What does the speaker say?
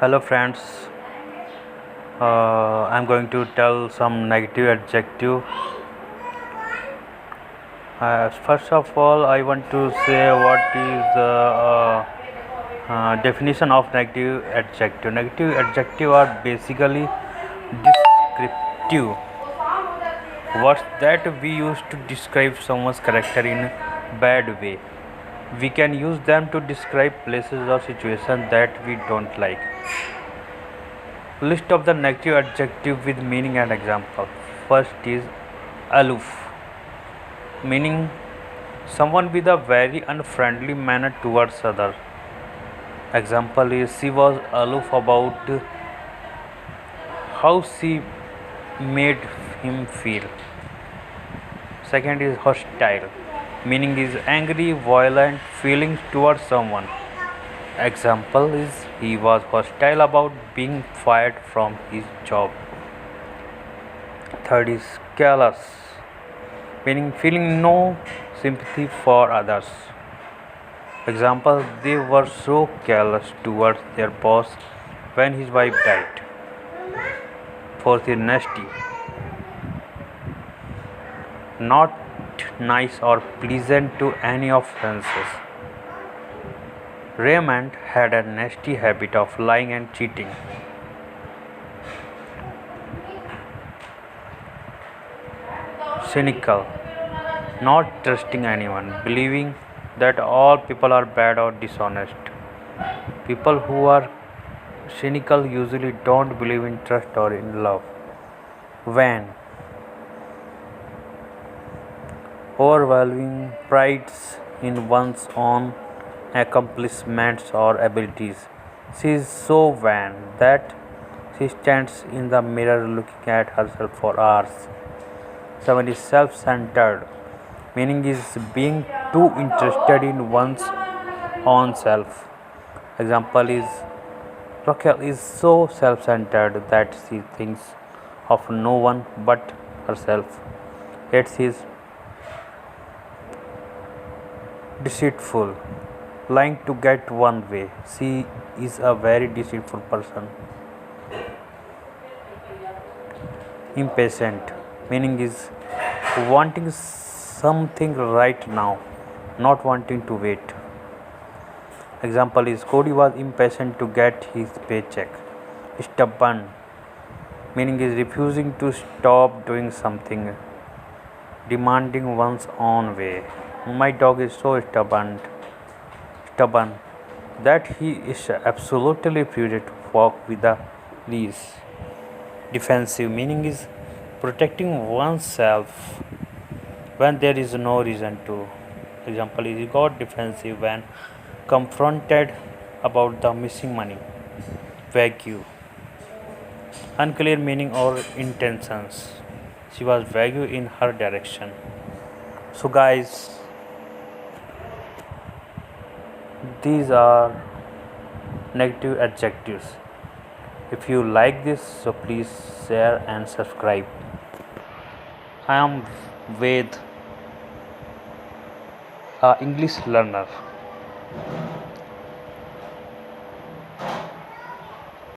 Hello friends, I'm going to tell some negative adjective. First of all, I want to say what is the definition of negative adjective. Negative adjective are basically descriptive words that we use to describe someone's character in a bad way. We can use them to describe places or situations that we don't like. List of the negative adjective with meaning and example. First is aloof, meaning someone with a very unfriendly manner towards others. Example is she was aloof about how she made him feel. Second is hostile, meaning is angry, violent feelings towards someone. Example is he was hostile about being fired from his job. Third is callous, meaning feeling no sympathy for others. Example, they were so callous towards their boss when his wife died. Fourth is nasty, not nice or pleasant to any offenses. Raymond had a nasty habit of lying and cheating. Cynical, not trusting anyone, believing that all people are bad or dishonest. People who are cynical usually don't believe in trust or in love. Vain, overwhelming pride in one's own accomplishments or abilities. She is so vain that she stands in the mirror looking at herself for hours. 7 is self centered, meaning is being too interested in one's own self. Example is Raquel is so self centered that she thinks of no one but herself. 8 is deceitful, lying to get one way. She is a very deceitful person. Impatient, meaning is wanting something right now, not wanting to wait. Example is Cody was impatient to get his paycheck. Stubborn, meaning is refusing to stop doing something, demanding one's own way. My dog is so stubborn that he is absolutely refused to walk with a leash. Defensive, meaning is protecting oneself when there is no reason to. Example is he got defensive when confronted about the missing money. Vague, unclear meaning or intentions. She was vague in her direction. So, guys, these are negative adjectives. If you like this, so please share and subscribe. I am Ved, a English learner.